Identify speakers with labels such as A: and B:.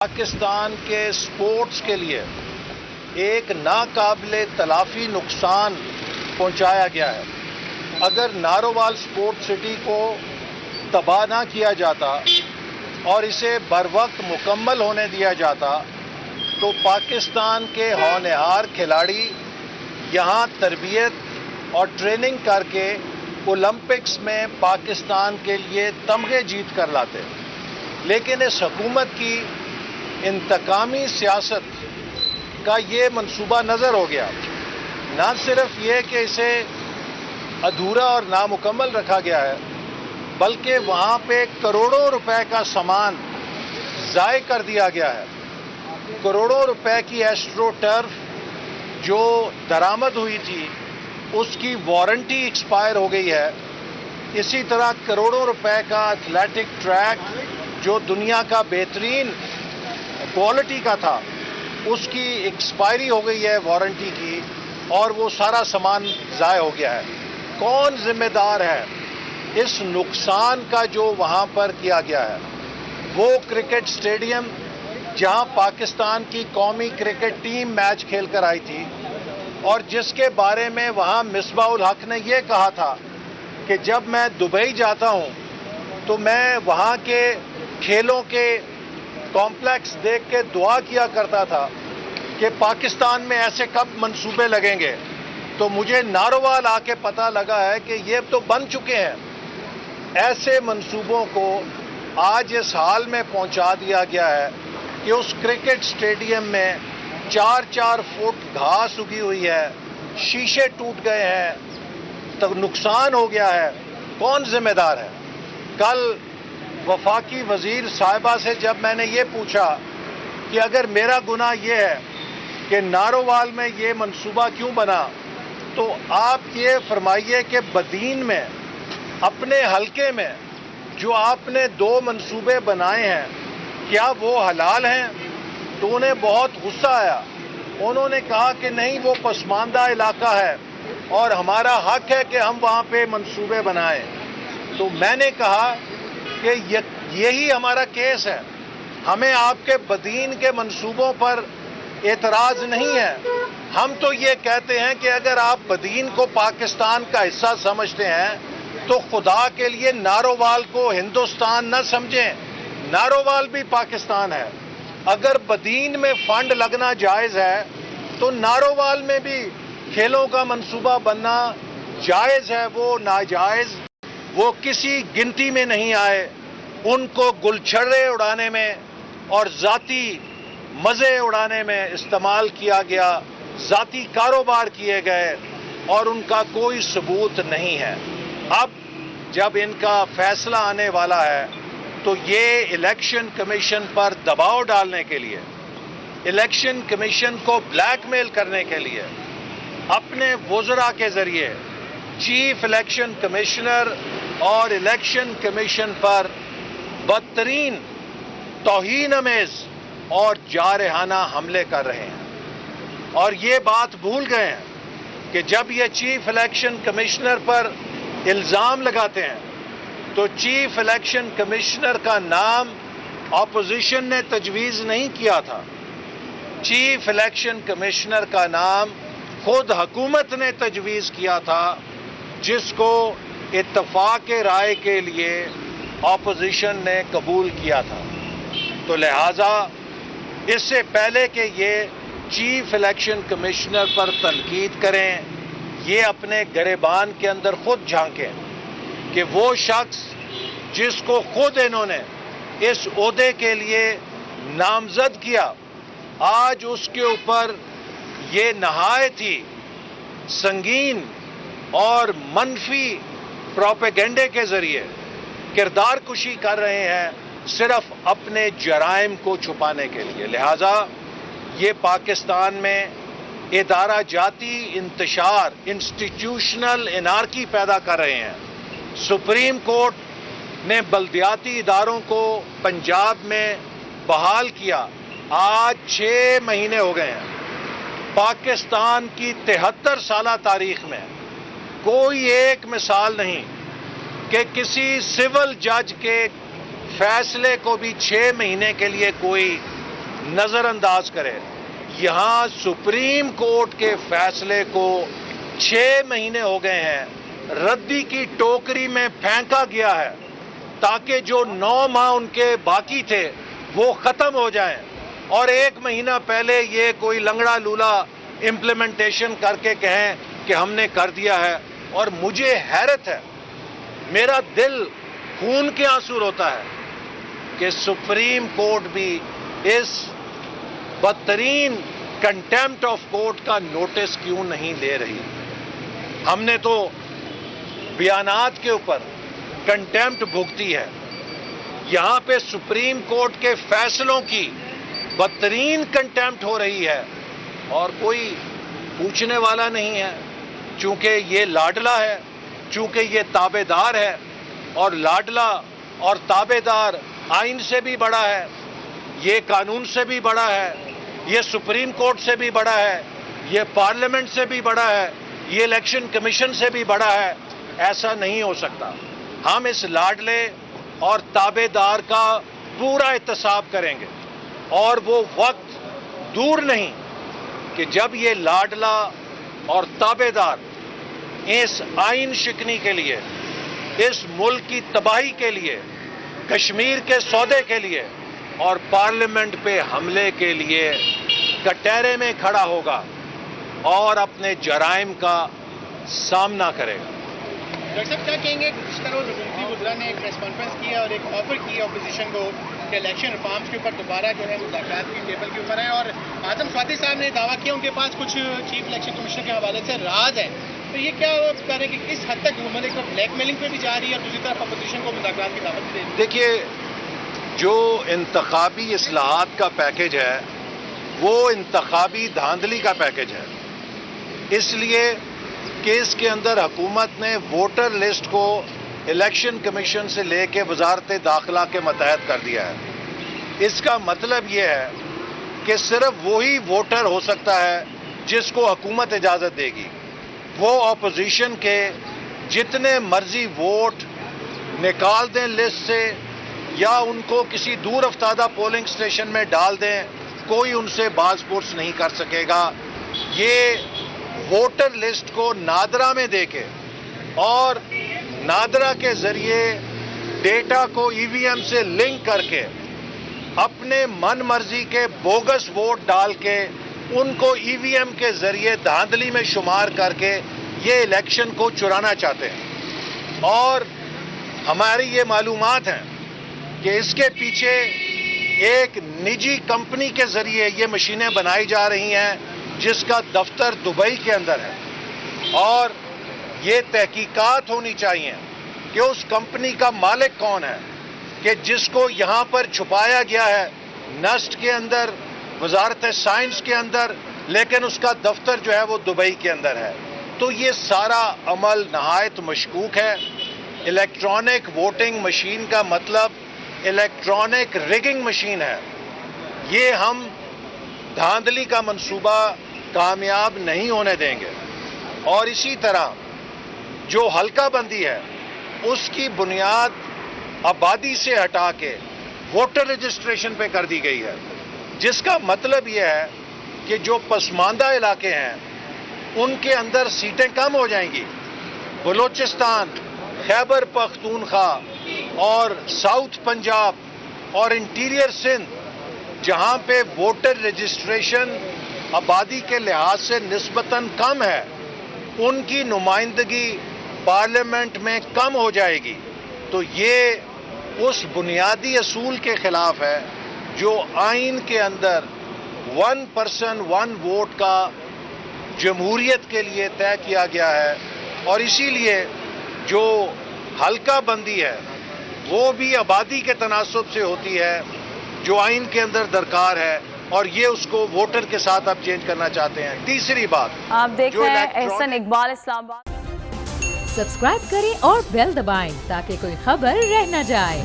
A: پاکستان کے سپورٹس کے لیے ایک ناقابل تلافی نقصان پہنچایا گیا ہے۔ اگر نارووال سپورٹ سٹی کو تباہ نہ کیا جاتا اور اسے بروقت مکمل ہونے دیا جاتا تو پاکستان کے ہونہار کھلاڑی یہاں تربیت اور ٹریننگ کر کے اولمپکس میں پاکستان کے لیے تمغے جیت کر لاتے، لیکن اس حکومت کی انتقامی سیاست کا یہ منصوبہ نظر ہو گیا۔ نہ صرف یہ کہ اسے ادھورا اور نامکمل رکھا گیا ہے، بلکہ وہاں پہ کروڑوں روپے کا سامان ضائع کر دیا گیا ہے۔ کروڑوں روپے کی ایسٹرو ٹرف جو درآمد ہوئی تھی اس کی وارنٹی ایکسپائر ہو گئی ہے۔ اسی طرح کروڑوں روپے کا ایتھلیٹک ٹریک جو دنیا کا بہترین کوالٹی کا تھا اس کی ایکسپائری ہو گئی ہے وارنٹی کی، اور وہ سارا سامان ضائع ہو گیا ہے۔ کون ذمہ دار ہے اس نقصان کا جو وہاں پر کیا گیا ہے؟ وہ کرکٹ سٹیڈیم جہاں پاکستان کی قومی کرکٹ ٹیم میچ کھیل کر آئی تھی، اور جس کے بارے میں وہاں مصباح الحق نے یہ کہا تھا کہ جب میں دبئی جاتا ہوں تو میں وہاں کے کھیلوں کے کمپلیکس دیکھ کے دعا کیا کرتا تھا کہ پاکستان میں ایسے کب منصوبے لگیں گے۔ تو مجھے نارووال آ کے پتہ لگا ہے کہ یہ تو بن چکے ہیں۔ ایسے منصوبوں کو آج اس حال میں پہنچا دیا گیا ہے کہ اس کرکٹ سٹیڈیم میں 4-4 فٹ گھاس اگی ہوئی ہے، شیشے ٹوٹ گئے ہیں، تو نقصان ہو گیا ہے۔ کون ذمہ دار ہے؟ کل وفاقی وزیر صاحبہ سے جب میں نے یہ پوچھا کہ اگر میرا گناہ یہ ہے کہ نارووال میں یہ منصوبہ کیوں بنا، تو آپ یہ فرمائیے کہ بدین میں اپنے حلقے میں جو آپ نے 2 منصوبے بنائے ہیں کیا وہ حلال ہیں؟ تو انہیں بہت غصہ آیا۔ انہوں نے کہا کہ نہیں، وہ پسماندہ علاقہ ہے اور ہمارا حق ہے کہ ہم وہاں پہ منصوبے بنائیں۔ تو میں نے کہا کہ یہی ہمارا کیس ہے، ہمیں آپ کے بدین کے منصوبوں پر اعتراض نہیں ہے۔ ہم تو یہ کہتے ہیں کہ اگر آپ بدین کو پاکستان کا حصہ سمجھتے ہیں تو خدا کے لیے نارووال کو ہندوستان نہ سمجھیں، نارووال بھی پاکستان ہے۔ اگر بدین میں فنڈ لگنا جائز ہے تو نارووال میں بھی کھیلوں کا منصوبہ بننا جائز ہے۔ وہ ناجائز، وہ کسی گنتی میں نہیں آئے، ان کو گلچھرے اڑانے میں اور ذاتی مزے اڑانے میں استعمال کیا گیا، ذاتی کاروبار کیے گئے، اور ان کا کوئی ثبوت نہیں ہے۔ اب جب ان کا فیصلہ آنے والا ہے تو یہ الیکشن کمیشن پر دباؤ ڈالنے کے لیے، الیکشن کمیشن کو بلیک میل کرنے کے لیے اپنے وزراء کے ذریعے چیف الیکشن کمشنر اور الیکشن کمیشن پر بدترین توہین آمیز اور جارحانہ حملے کر رہے ہیں، اور یہ بات بھول گئے ہیں کہ جب یہ چیف الیکشن کمشنر پر الزام لگاتے ہیں تو چیف الیکشن کمشنر کا نام اپوزیشن نے تجویز نہیں کیا تھا، چیف الیکشن کمشنر کا نام خود حکومت نے تجویز کیا تھا، جس کو اتفاق رائے کے لیے اپوزیشن نے قبول کیا تھا۔ تو لہٰذا اس سے پہلے کہ یہ چیف الیکشن کمشنر پر تنقید کریں، یہ اپنے گریبان کے اندر خود جھانکیں کہ وہ شخص جس کو خود انہوں نے اس عہدے کے لیے نامزد کیا، آج اس کے اوپر یہ نہایت ہی سنگین اور منفی پروپیگنڈے کے ذریعے کردار کشی کر رہے ہیں، صرف اپنے جرائم کو چھپانے کے لیے۔ لہذا یہ پاکستان میں ادارہ جاتی انتشار، انسٹیٹیوشنل انارکی پیدا کر رہے ہیں۔ سپریم کورٹ نے بلدیاتی اداروں کو پنجاب میں بحال کیا، آج 6 مہینے ہو گئے ہیں۔ پاکستان کی 73 سالہ تاریخ میں کوئی ایک مثال نہیں کہ کسی سول جج کے فیصلے کو بھی 6 مہینے کے لیے کوئی نظر انداز کرے. یہاں سپریم کورٹ کے فیصلے کو 6 مہینے ہو گئے ہیں ردی کی ٹوکری میں پھینکا گیا ہے تاکہ جو 9 ماہ ان کے باقی تھے وہ ختم ہو جائیں, اور 1 مہینہ پہلے یہ کوئی لنگڑا لولا امپلیمنٹیشن کر کے کہیں کہ ہم نے کر دیا ہے. اور مجھے حیرت ہے, میرا دل خون کے آنسو روتا ہے کہ سپریم کورٹ بھی اس بدترین کنٹیمپٹ آف کورٹ کا نوٹس کیوں نہیں لے رہی. ہم نے تو بیانات کے اوپر کنٹیمپٹ بھگتی ہے, یہاں پہ سپریم کورٹ کے فیصلوں کی بدترین کنٹیمپٹ ہو رہی ہے اور کوئی پوچھنے والا نہیں ہے. چونکہ یہ لاڈلا ہے, چونکہ یہ تابع دار ہے, اور لاڈلا اور تابع دار آئین سے بھی بڑا ہے, یہ قانون سے بھی بڑا ہے, یہ سپریم کورٹ سے بھی بڑا ہے, یہ پارلیمنٹ سے بھی بڑا ہے, یہ الیکشن کمیشن سے بھی بڑا ہے. ایسا نہیں ہو سکتا. ہم اس لاڈلے اور تابع دار کا پورا احتساب کریں گے, اور وہ وقت دور نہیں کہ جب یہ لاڈلا اور تابع دار اس آئین شکنی کے لیے, اس ملک کی تباہی کے لیے, کشمیر کے سودے کے لیے اور پارلیمنٹ پہ حملے کے لیے کٹہرے میں کھڑا ہوگا اور اپنے جرائم کا سامنا کرے گا.
B: ڈاکٹر صاحب کیا کہیں گے, گزشتہ روز حکومتی وزراء نے ایک پریس کانفرنس کیا اور ایک آفر کی اپوزیشن کو کہ الیکشن ریفارمز کے اوپر دوبارہ جو ہے مذاکرات کی ٹیبل کے اوپر ہے, اور اعظم سوادی صاحب نے دعویٰ کیا ان کے پاس کچھ چیف الیکشن کمیشنر کے حوالے سے راز ہے. تو یہ کیا کہہ رہے ہیں کہ کس حد تک حکومت ایک طرف بلیک میلنگ پہ بھی جا رہی ہے اور دوسری طرف اپوزیشن کو مذاکرات کی دعوت دے رہی ہے؟
A: دیکھیے, جو انتخابی اصلاحات کا پیکج ہے وہ انتخابی دھاندلی کا پیکج ہے, اس لیے کہ اس کے اندر حکومت نے ووٹر لسٹ کو الیکشن کمیشن سے لے کے وزارت داخلہ کے متحد کر دیا ہے. اس کا مطلب یہ ہے کہ صرف وہی ووٹر ہو سکتا ہے جس کو حکومت اجازت دے گی. وہ اپوزیشن کے جتنے مرضی ووٹ نکال دیں لسٹ سے یا ان کو کسی دور افتادہ پولنگ سٹیشن میں ڈال دیں, کوئی ان سے باز پرس نہیں کر سکے گا. یہ ووٹر لسٹ کو نادرا میں دے کے اور نادرا کے ذریعے ڈیٹا کو ای وی ایم سے لنک کر کے اپنے من مرضی کے بوگس ووٹ ڈال کے ان کو ای وی ایم کے ذریعے دھاندلی میں شمار کر کے یہ الیکشن کو چرانا چاہتے ہیں. اور ہماری یہ معلومات ہیں کہ اس کے پیچھے ایک نجی کمپنی کے ذریعے یہ مشینیں بنائی جا رہی ہیں جس کا دفتر دبئی کے اندر ہے, اور یہ تحقیقات ہونی چاہیے کہ اس کمپنی کا مالک کون ہے کہ جس کو یہاں پر چھپایا گیا ہے نسٹ کے اندر, وزارت سائنس کے اندر, لیکن اس کا دفتر جو ہے وہ دبئی کے اندر ہے. تو یہ سارا عمل نہایت مشکوک ہے. الیکٹرانک ووٹنگ مشین کا مطلب الیکٹرانک ریگنگ مشین ہے. یہ ہم دھاندلی کا منصوبہ کامیاب نہیں ہونے دیں گے. اور اسی طرح جو حلقہ بندی ہے اس کی بنیاد آبادی سے ہٹا کے ووٹر رجسٹریشن پہ کر دی گئی ہے, جس کا مطلب یہ ہے کہ جو پسماندہ علاقے ہیں ان کے اندر سیٹیں کم ہو جائیں گی. بلوچستان, خیبر پختونخوا اور ساؤتھ پنجاب اور انٹیریئر سندھ جہاں پہ ووٹر رجسٹریشن آبادی کے لحاظ سے نسبتاً کم ہے, ان کی نمائندگی پارلیمنٹ میں کم ہو جائے گی. تو یہ اس بنیادی اصول کے خلاف ہے جو آئین کے اندر 1 پرسن 1 ووٹ کا جمہوریت کے لیے طے کیا گیا ہے. اور اسی لیے جو حلقہ بندی ہے وہ بھی آبادی کے تناسب سے ہوتی ہے جو آئین کے اندر درکار ہے, اور یہ اس کو ووٹر کے ساتھ آپ چینج کرنا چاہتے ہیں. تیسری بات,
C: آپ دیکھ رہے ہیں احسن اقبال اسلام آباد.
D: سبسکرائب کریں اور بیل دبائیں تاکہ کوئی خبر رہ نہ جائے.